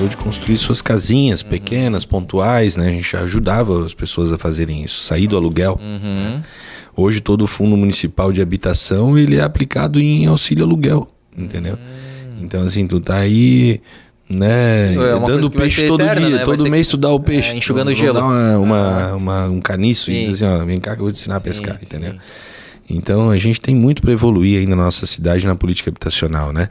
entendeu? De construir suas casinhas pequenas, pontuais, né? A gente ajudava as pessoas a fazerem isso, sair do aluguel. Né? Hoje todo o fundo municipal de habitação, ele é aplicado em auxílio aluguel, entendeu? Então assim, tu tá aí, né, dando peixe todo eterna, dia, né? Todo mês tu dá o peixe. Enxugando tu gelo. Dá um caniço e diz assim, ó, vem cá que eu vou te ensinar a pescar, entendeu? Sim. Então a gente tem muito para evoluir ainda na nossa cidade na política habitacional, né?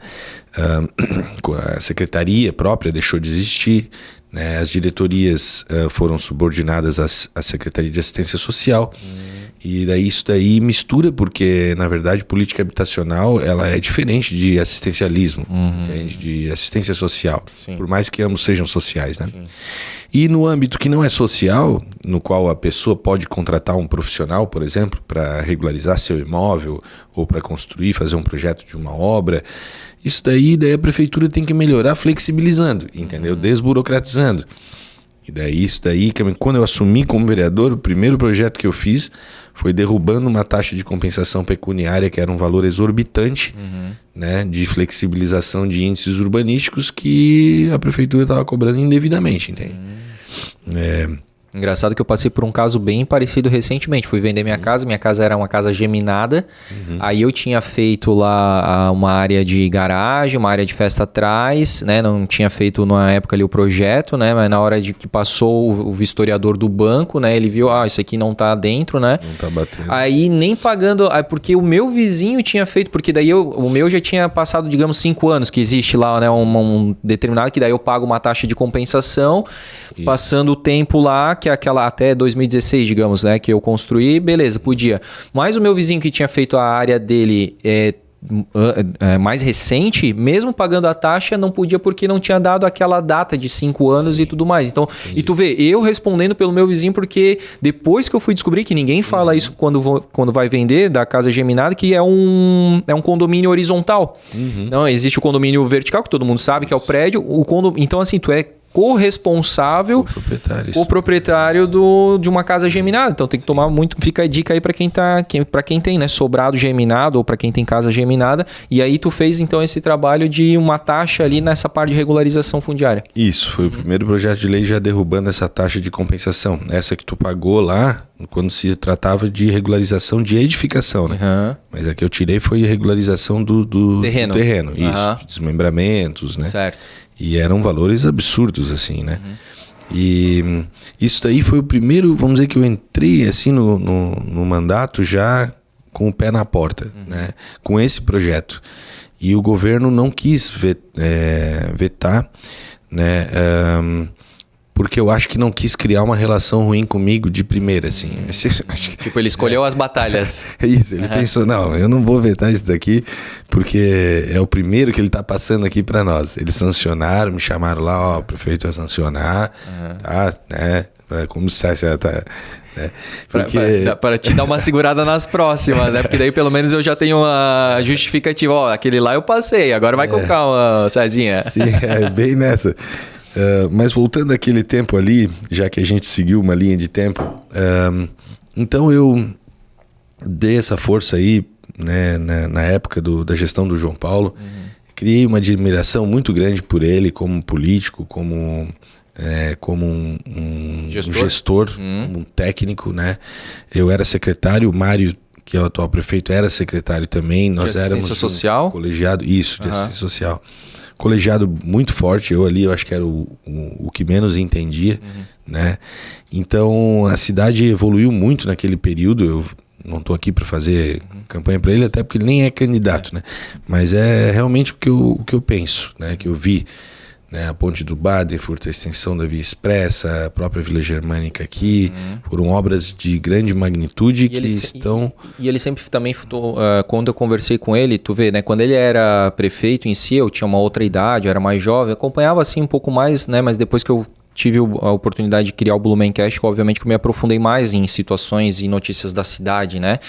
A secretaria própria deixou de existir, né? As diretorias foram subordinadas à Secretaria de Assistência Social. E daí isso daí mistura, porque na verdade política habitacional ela é diferente de assistencialismo, entende? De assistência social, Sim. Por mais que ambos sejam sociais, né? Sim. E no âmbito que não é social, no qual a pessoa pode contratar um profissional, por exemplo, para regularizar seu imóvel ou para construir, fazer um projeto de uma obra, isso daí a prefeitura tem que melhorar flexibilizando, entendeu? Desburocratizando. E daí isso daí, quando eu assumi como vereador, o primeiro projeto que eu fiz foi derrubando uma taxa de compensação pecuniária que era um valor exorbitante, né, de flexibilização de índices urbanísticos que a prefeitura estava cobrando indevidamente, entende? Engraçado que eu passei por um caso bem parecido recentemente. Fui vender minha casa era uma casa geminada. Aí eu tinha feito lá uma área de garagem, uma área de festa atrás, né? Não tinha feito na época ali o projeto, né? Mas na hora de que passou o vistoriador do banco, né? Ele viu, isso aqui não tá dentro, né? Não tá batendo. Aí nem pagando, porque o meu vizinho tinha feito, porque daí o meu já tinha passado, digamos, 5 anos que existe lá, né? Um determinado, que daí eu pago uma taxa de compensação, Isso. Passando o tempo lá, que é aquela até 2016, digamos, né, que eu construí, beleza, podia. Mas o meu vizinho que tinha feito a área dele mais recente, mesmo pagando a taxa, não podia porque não tinha dado aquela data de 5 anos Sim. E tudo mais. Então, Entendi. E tu vê, eu respondendo pelo meu vizinho, porque depois que eu fui descobrir que ninguém fala isso quando vai vender da casa geminada, que é um condomínio horizontal. Não, existe o condomínio vertical, que todo mundo sabe que é o prédio. Então, assim, tu é corresponsável o proprietário de uma casa geminada. Então tem que tomar muito. Fica a dica aí para quem tem, né, sobrado geminado ou para quem tem casa geminada. E aí tu fez então esse trabalho de uma taxa ali nessa parte de regularização fundiária. Isso, foi o primeiro projeto de lei já derrubando essa taxa de compensação. Essa que tu pagou lá quando se tratava de regularização de edificação, né? Mas a que eu tirei foi a regularização do terreno. Isso, de desmembramentos, né? Certo. E eram valores absurdos, assim, né? E isso daí foi o primeiro, vamos dizer que eu entrei assim no mandato já com o pé na porta, né? Com esse projeto. E o governo não quis vetar, né? Porque eu acho que não quis criar uma relação ruim comigo de primeira, assim. Tipo, ele escolheu as batalhas. É isso, ele pensou, não, eu não vou vetar isso daqui, porque é o primeiro que ele tá passando aqui para nós. Eles sancionaram, me chamaram lá, o prefeito vai sancionar, tá, né, como se tá... Né? Porque... Para te dar uma segurada nas próximas, né? Porque daí pelo menos eu já tenho uma justificativa, aquele lá eu passei, agora vai com calma, Cezinha. Sim, bem nessa. Mas voltando àquele tempo ali, já que a gente seguiu uma linha de tempo, então eu dei essa força aí, né, na época da gestão do João Paulo, criei uma admiração muito grande por ele como político, como um gestor, como um técnico, né? Eu era secretário, o Mário, que é o atual prefeito, era secretário também. Nós éramos social? Colegiado, isso, de assistência social. Colegiado muito forte, eu acho que era o que menos entendia, né? Então a cidade evoluiu muito naquele período. Eu não estou aqui para fazer campanha para ele, até porque ele nem é candidato, né? Mas é realmente o que eu penso, né? Que eu vi, né? A ponte do Badenfurt, a extensão da Via Expressa, a própria Vila Germânica aqui, foram obras de grande magnitude E ele sempre também, quando eu conversei com ele, tu vê, né? Quando ele era prefeito em si, eu tinha uma outra idade, eu era mais jovem, acompanhava assim um pouco mais, né? Mas depois que eu tive a oportunidade de criar o Blumencast, que obviamente que eu me aprofundei mais em situações e notícias da cidade, né?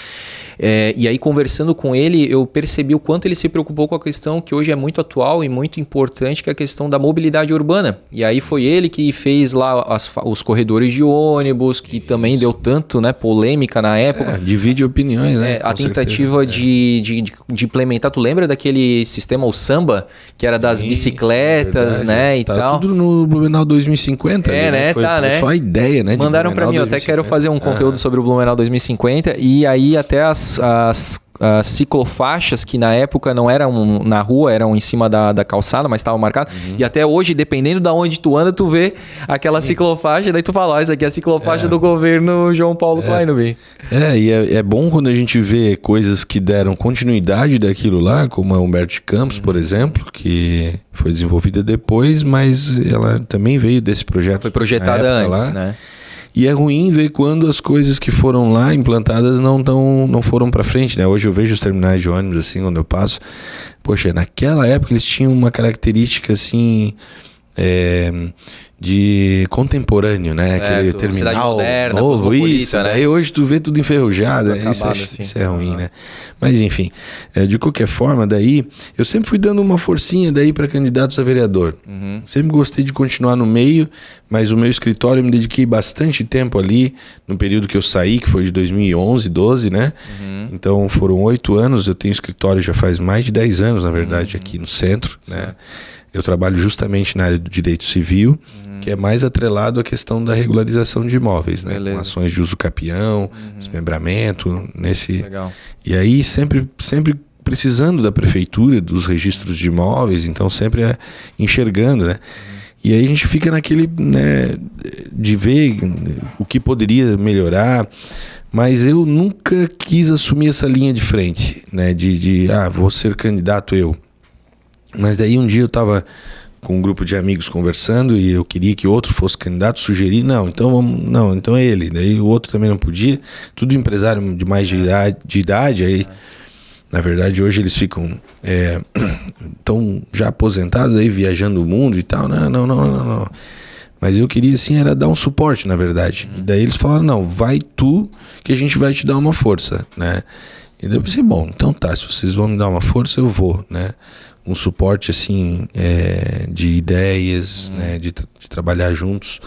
E aí, conversando com ele, eu percebi o quanto ele se preocupou com a questão que hoje é muito atual e muito importante, que é a questão da mobilidade urbana. E aí foi ele que fez lá os corredores de ônibus, que também deu tanto, né, polêmica na época. Divide opiniões, né? A tentativa de implementar, tu lembra daquele sistema, o Samba, que era das bicicletas, né, e tá tal? Tudo no Blumenau 2050. Né? Foi né? só a ideia, né? Mandaram para mim, eu até quero fazer um conteúdo sobre o Blumenau 2050, e aí até as ciclofaixas que na época não eram na rua, eram em cima da calçada, mas estavam marcadas. E até hoje, dependendo de onde tu anda, tu vê aquela ciclofaixa, daí tu fala, isso aqui é a ciclofaixa do governo João Paulo Kleinby. E é bom quando a gente vê coisas que deram continuidade daquilo lá, como a Humberto de Campos, por exemplo, que foi desenvolvida depois, mas ela também veio desse projeto. Foi projetada antes, né? E é ruim ver quando as coisas que foram lá implantadas não foram para frente, né? Hoje eu vejo os terminais de ônibus, assim, quando eu passo. Poxa, naquela época eles tinham uma característica, assim, de contemporâneo, né? Certo. Aquele terminal moderna, novo, isso, né? Aí hoje tu vê tudo enferrujado, né? Isso é ruim, né? Mas enfim, de qualquer forma, daí eu sempre fui dando uma forcinha daí para candidatos a vereador. Sempre gostei de continuar no meio, mas o meu escritório eu me dediquei bastante tempo ali no período que eu saí, que foi de 2011, 12, né? Então foram 8 anos, eu tenho escritório já faz mais de 10 anos, na verdade, aqui no centro, né? Eu trabalho justamente na área do direito civil, que é mais atrelado à questão da regularização de imóveis, né? Com ações de uso capião, desmembramento, Legal. E aí sempre precisando da prefeitura, dos registros de imóveis, então sempre enxergando, né? E aí a gente fica naquele, né, de ver o que poderia melhorar, mas eu nunca quis assumir essa linha de frente, né? Vou ser candidato eu. Mas daí um dia eu estava com um grupo de amigos conversando e eu queria que outro fosse candidato, sugeri, então é ele. Daí o outro também não podia, tudo empresário de mais de idade, aí na verdade hoje eles ficam tão já aposentados aí, viajando o mundo e tal, não. Mas eu queria assim, era dar um suporte, na verdade. E daí eles falaram, não, vai tu que a gente vai te dar uma força, né? E daí eu pensei, bom, então tá, se vocês vão me dar uma força, eu vou, né? Um suporte assim de ideias, né, de trabalhar juntos.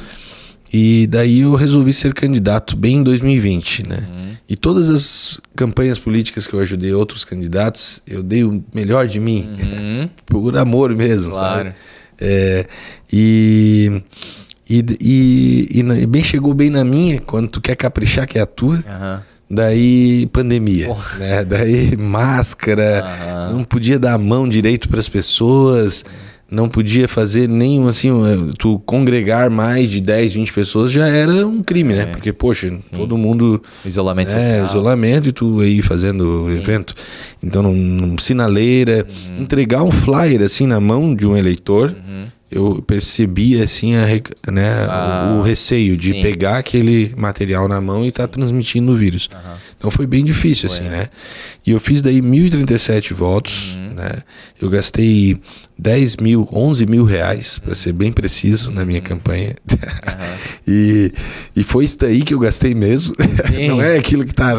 E daí eu resolvi ser candidato bem em 2020, né? E todas as campanhas políticas que eu ajudei outros candidatos, eu dei o melhor de mim, por amor mesmo, claro. Sabe? E bem chegou bem na minha, quando tu quer caprichar, que é a tua. Daí pandemia, né? Daí máscara, não podia dar a mão direito para as pessoas, não podia fazer nenhum, assim, tu congregar mais de 10, 20 pessoas já era um crime, né? Porque, poxa, todo mundo... Isolamento social. Isolamento e tu aí fazendo evento. Então, sinaleira, entregar um flyer, assim, na mão de um eleitor... Eu percebi assim o receio de pegar aquele material na mão e estar transmitindo o vírus. Então foi bem difícil, assim, né? E eu fiz daí 1.037 votos, né? Eu gastei 11 mil reais, para ser bem preciso, na minha campanha. E foi isso daí que eu gastei mesmo. Não é aquilo que tá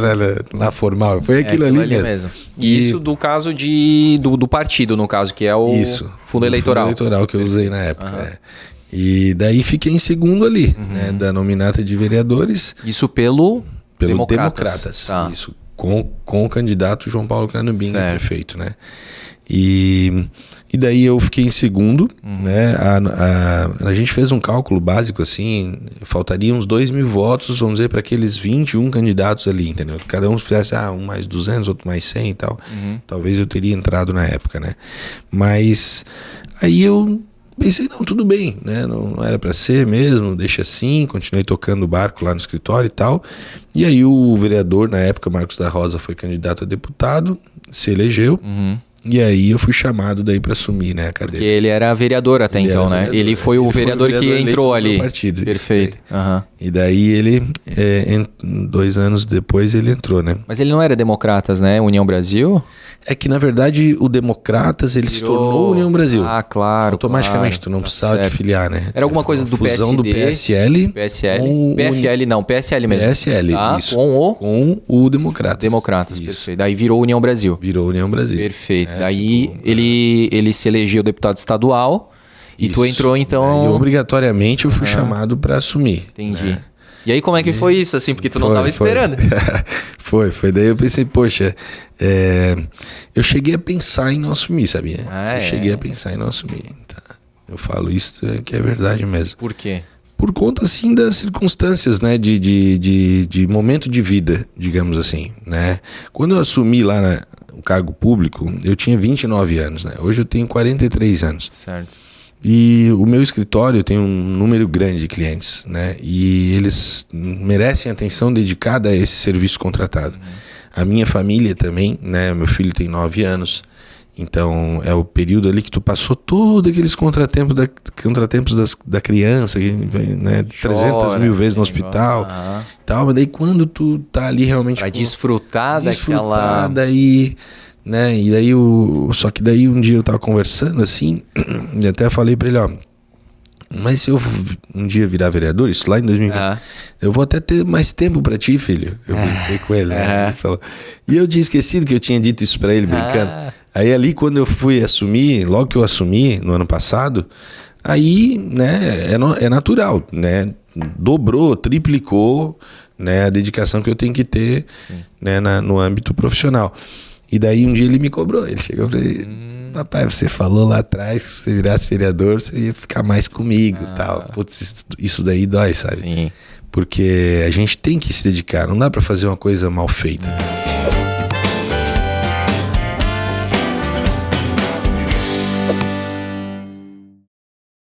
lá formal, foi aquilo ali mesmo. E isso do caso do partido, no caso, que é o fundo eleitoral. Fundo eleitoral que eu usei na época. E daí fiquei em segundo ali, né, da nominata de vereadores. Isso pelo Democratas. Tá. Isso, com o candidato João Paulo Kleinby, prefeito, né? E daí eu fiquei em segundo, né? A gente fez um cálculo básico assim, faltariam uns 2.000 votos, vamos dizer, para aqueles 21 candidatos ali, entendeu? Cada um fizesse um mais 200, outro mais 100 e tal. Talvez eu teria entrado na época, né? Mas aí eu pensei, não, tudo bem, né? Não era para ser mesmo, deixa assim, continuei tocando o barco lá no escritório e tal. E aí o vereador, na época, Marcos da Rosa, foi candidato a deputado, se elegeu. E aí eu fui chamado daí para assumir, né, a cadeira. Porque ele era vereador até então, né? Ele foi o vereador que entrou ali. Partido, perfeito. E daí ele, 2 anos depois, ele entrou, né? Mas ele não era Democratas, né? União Brasil? É que, na verdade, o Democratas, ele se tornou União Brasil. Ah, claro. Automaticamente, claro, tu não precisava de filiar, né? Era alguma coisa do fusão PSD. do PSL. PSL. PFL não, PSL mesmo. PSL, tá? isso. Com o Democratas. Democratas, isso. Perfeito. Daí virou União Brasil. Virou União Brasil. Perfeito. Daí ele se elegeu deputado estadual e tu entrou, então... E obrigatoriamente eu fui chamado para assumir. Entendi. Né? E aí como é que foi isso, assim? Porque tu não tava esperando. Foi. Daí eu pensei, poxa, eu cheguei a pensar em não assumir, sabia? Eu cheguei a pensar em não assumir. Tá? Eu falo isso que é verdade mesmo. Por quê? Por conta, assim, das circunstâncias, né? De momento de vida, digamos assim, né? Quando eu assumi lá o cargo público, eu tinha 29 anos, né? Hoje eu tenho 43 anos. Certo. E o meu escritório tem um número grande de clientes, né? E eles merecem atenção dedicada a esse serviço contratado. A minha família também, né? Meu filho tem 9 anos. Então, é o período ali que tu passou todos aqueles contratempos da criança, né? 300 mil vezes no hospital. Tal, mas daí quando tu tá ali realmente... Pra desfrutar daquela... daí... Né? E daí só que daí um dia eu tava conversando assim, e até falei pra ele, ó, mas se eu um dia virar vereador, isso lá em 2020, eu vou até ter mais tempo pra ti, filho. Eu brinquei com ele, né? Ele falou. E eu tinha esquecido que eu tinha dito isso pra ele, brincando. Aí ali quando eu fui assumir, logo que eu assumi no ano passado, aí, né, é natural, né? Dobrou, triplicou, né, a dedicação que eu tenho que ter, né, no âmbito profissional. E daí um dia ele me cobrou, ele chegou pra ele, papai, você falou lá atrás que se você virasse vereador, você ia ficar mais comigo e tal. Putz, isso daí dói, sabe? Sim. Porque a gente tem que se dedicar, não dá pra fazer uma coisa mal feita.